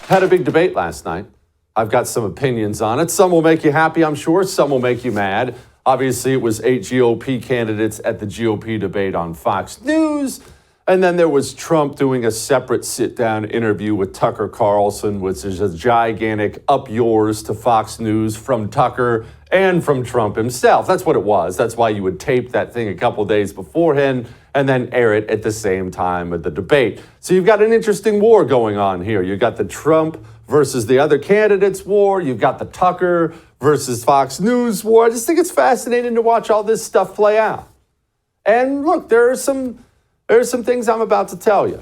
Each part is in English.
Had a big debate last night. I've got some opinions on it. Some will make you happy, I'm sure. Some will make you mad. Obviously, it was 8 GOP candidates at the GOP debate on Fox News. And then there was Trump doing a separate sit-down interview with Tucker Carlson, which is a gigantic up yours to Fox News from Tucker and from Trump himself. That's what it was. That's why you would tape that thing a couple days beforehand and then air it at the same time of the debate. So you've got an interesting war going on here. You've got the Trump versus the other candidates war. You've got the Tucker versus Fox News war. I just think it's fascinating to watch all this stuff play out. And look, there are some things I'm about to tell you.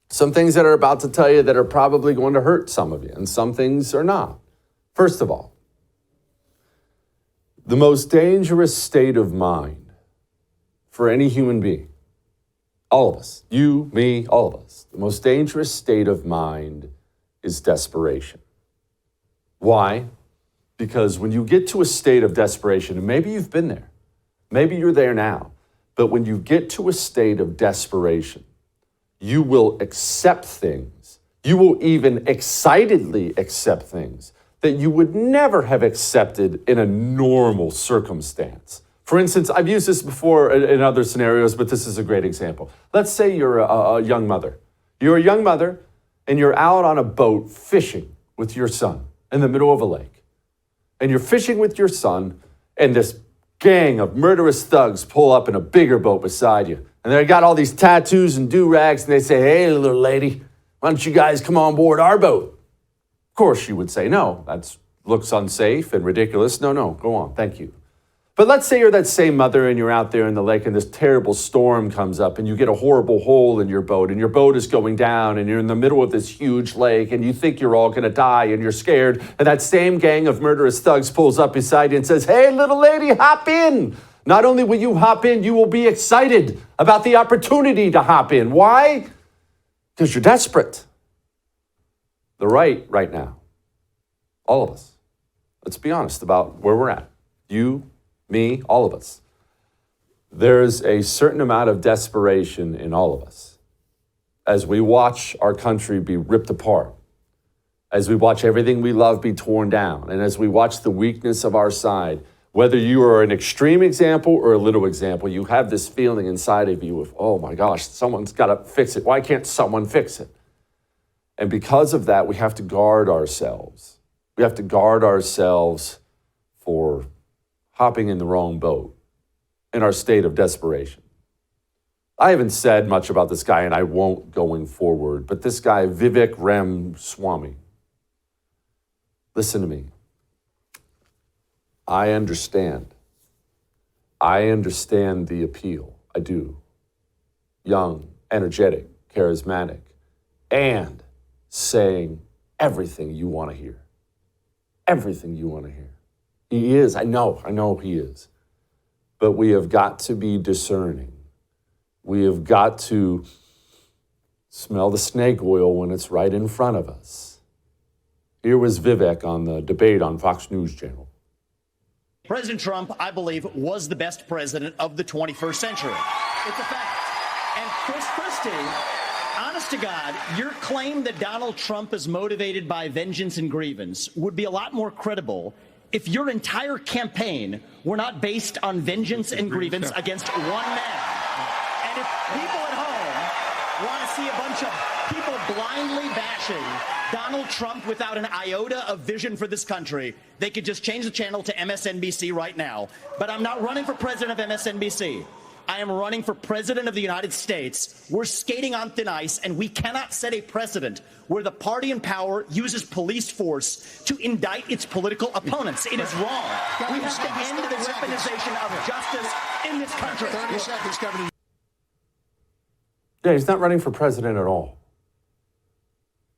Some things that are about to tell you that are probably going to hurt some of you, and some things are not. First of all, the most dangerous state of mind for any human being, all of us, you, me, all of us, the most dangerous state of mind is desperation. Why? Because when you get to a state of desperation, and maybe you've been there, maybe you're there now, but when you get to a state of desperation, you will accept things. You will even excitedly accept things that you would never have accepted in a normal circumstance. For instance, I've used this before in other scenarios, but this is a great example. Let's say you're a young mother. You're a young mother, and you're out on a boat fishing with your son in the middle of a lake. And you're fishing with your son, and this gang of murderous thugs pull up in a bigger boat beside you. And they got all these tattoos and do-rags, and they say, "Hey, little lady, why don't you guys come on board our boat?" Of course, you would say, "No, that looks unsafe and ridiculous. No, go on, thank you." But let's say you're that same mother and you're out there in the lake and this terrible storm comes up and you get a horrible hole in your boat and your boat is going down and you're in the middle of this huge lake and you think you're all going to die and you're scared. And that same gang of murderous thugs pulls up beside you and says, "Hey, little lady, hop in." Not only will you hop in, you will be excited about the opportunity to hop in. Why? Because you're desperate. The right now, all of us, let's be honest about where we're at. You, me, all of us. There's a certain amount of desperation in all of us as we watch our country be ripped apart, as we watch everything we love be torn down, and as we watch the weakness of our side. Whether you are an extreme example or a little example, you have this feeling inside of you of, oh my gosh, someone's got to fix it. Why can't someone fix it? And because of that, we have to guard ourselves. We have to guard ourselves for hopping in the wrong boat in our state of desperation. I haven't said much about this guy, and I won't going forward, but this guy, Vivek Ramaswamy, listen to me. I understand. I understand the appeal. I do. Young, energetic, charismatic, and saying everything you want to hear. Everything you want to hear. He is. I know he is. But we have got to be discerning. We have got to smell the snake oil when it's right in front of us. Here was Vivek on the debate on Fox News Channel. President Trump, I believe, was the best president of the 21st century. It's a fact. And Chris Christie, honest to God, your claim that Donald Trump is motivated by vengeance and grievance would be a lot more credible if your entire campaign were not based on vengeance and grievance against one man. And if people at home want to see a bunch of people blindly bashing Donald Trump without an iota of vision for this country, they could just change the channel to MSNBC right now. But I'm not running for president of MSNBC. I am running for president of the United States. We're skating on thin ice, and we cannot set a precedent where the party in power uses police force to indict its political opponents. It is wrong. We have to end the weaponization of justice in this country. 30 seconds, Governor. Yeah, he's not running for president at all.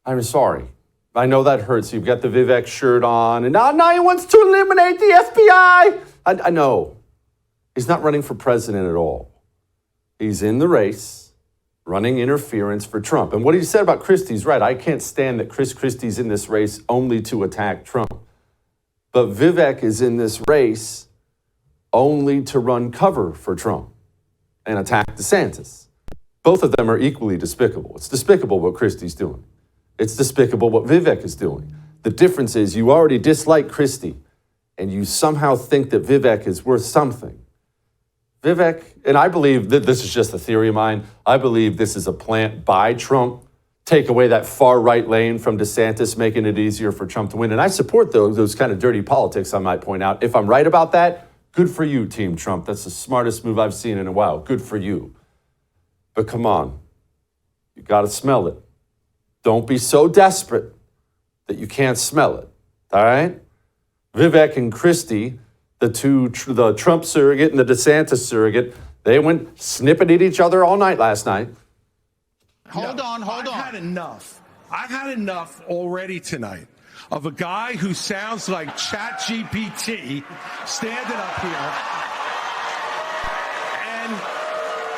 I'm sorry. I know that hurts. You've got the Vivek shirt on, and now he wants to eliminate the FBI. I know. He's not running for president at all. He's in the race, running interference for Trump. And what he said about Christie's right. I can't stand that Chris Christie's in this race only to attack Trump. But Vivek is in this race only to run cover for Trump and attack DeSantis. Both of them are equally despicable. It's despicable what Christie's doing. It's despicable what Vivek is doing. The difference is you already dislike Christie, and you somehow think that Vivek is worth something. Vivek, and I believe that this is just a theory of mine, I believe this is a plant by Trump. Take away that far right lane from DeSantis, making it easier for Trump to win. And I support those kind of dirty politics, I might point out. If I'm right about that, good for you, Team Trump. That's the smartest move I've seen in a while. Good for you. But come on, you got to smell it. Don't be so desperate that you can't smell it, all right? Vivek and Christie, the Trump surrogate and the DeSantis surrogate, they went snipping at each other all night last night. Hold on. I've had enough already tonight of a guy who sounds like ChatGPT standing up here. And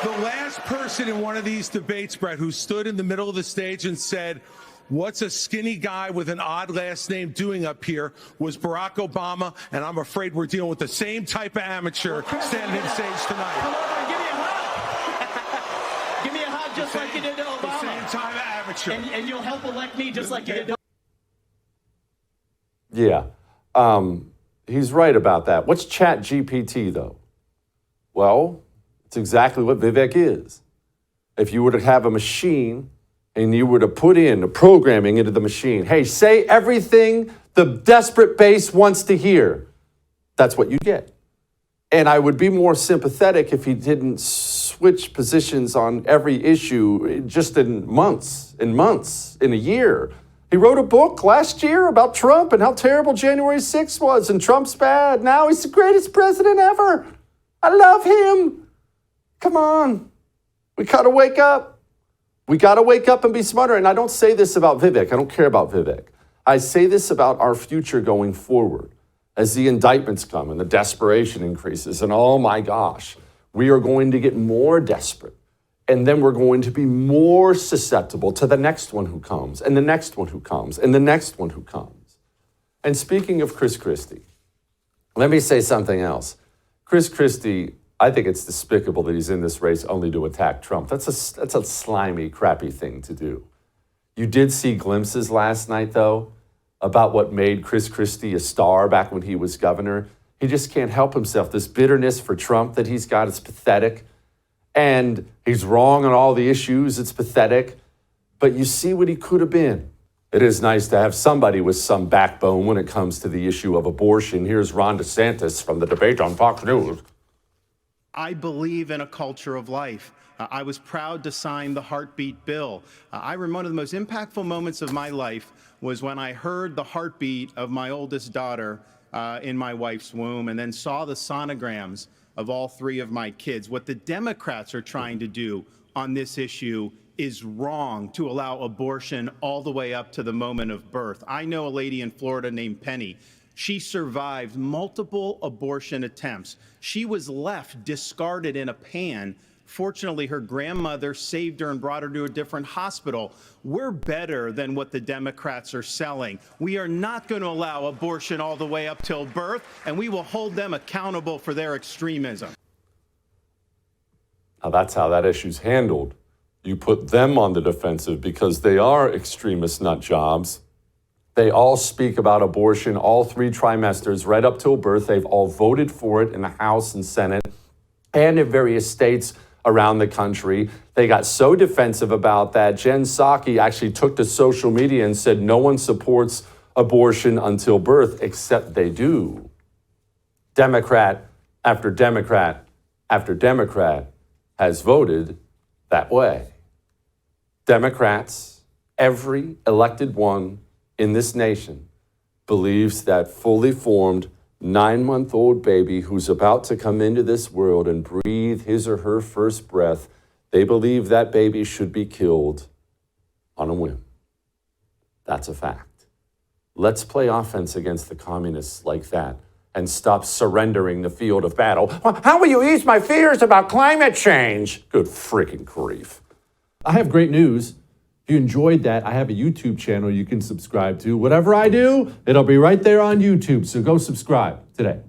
the last person in one of these debates, Brett, who stood in the middle of the stage and said, "What's a skinny guy with an odd last name doing up here?" was Barack Obama, and I'm afraid we're dealing with the same type of amateur standing on stage tonight. Come over, give me a hug. Give me a hug just like you did to Obama. The same type of amateur. And you'll help elect me just like you did to Yeah, he's right about that. What's ChatGPT, though? Well, it's exactly what Vivek is. If you were to have a machine and you were to put in the programming into the machine, hey, say everything the desperate base wants to hear, that's what you get. And I would be more sympathetic if he didn't switch positions on every issue just in months, in a year. He wrote a book last year about Trump and how terrible January 6th was, and Trump's bad. Now he's the greatest president ever. I love him. Come on. We gotta wake up. We gotta wake up and be smarter. And I don't say this about Vivek. I don't care about Vivek. I say this about our future going forward. As the indictments come and the desperation increases, and oh my gosh, we are going to get more desperate. And then we're going to be more susceptible to the next one who comes, and the next one who comes, and the next one who comes. And speaking of Chris Christie, let me say something else. Chris Christie, I think it's despicable that he's in this race only to attack Trump. That's a slimy, crappy thing to do. You did see glimpses last night, though, about what made Chris Christie a star back when he was governor. He just can't help himself. This bitterness for Trump that he's got is pathetic. And he's wrong on all the issues. It's pathetic. But you see what he could have been. It is nice to have somebody with some backbone when it comes to the issue of abortion. Here's Ron DeSantis from the debate on Fox News. I believe in a culture of life. I was proud to sign the heartbeat bill. I remember one of the most impactful moments of my life was when I heard the heartbeat of my oldest daughter in my wife's womb, and then saw the sonograms of all three of my kids. What the Democrats are trying to do on this issue is wrong, to allow abortion all the way up to the moment of birth. I know a lady in Florida named Penny. She survived multiple abortion attempts. She was left discarded in a pan. Fortunately, her grandmother saved her and brought her to a different hospital. We're better than what the Democrats are selling. We are not going to allow abortion all the way up till birth, and we will hold them accountable for their extremism. Now that's how that issue's handled. You put them on the defensive because they are extremist nut jobs. They all speak about abortion all 3 trimesters, right up till birth. They've all voted for it in the House and Senate and in various states around the country. They got so defensive about that. Jen Psaki actually took to social media and said no one supports abortion until birth, except they do. Democrat after Democrat after Democrat has voted that way. Democrats, every elected one in this nation, believes that fully formed 9-month-old baby who's about to come into this world and breathe his or her first breath, they believe that baby should be killed on a whim. That's a fact. Let's play offense against the communists like that and stop surrendering the field of battle. How will you ease my fears about climate change? Good freaking grief. I have great news. If you enjoyed that, I have a YouTube channel you can subscribe to. Whatever I do, it'll be right there on YouTube, so go subscribe today.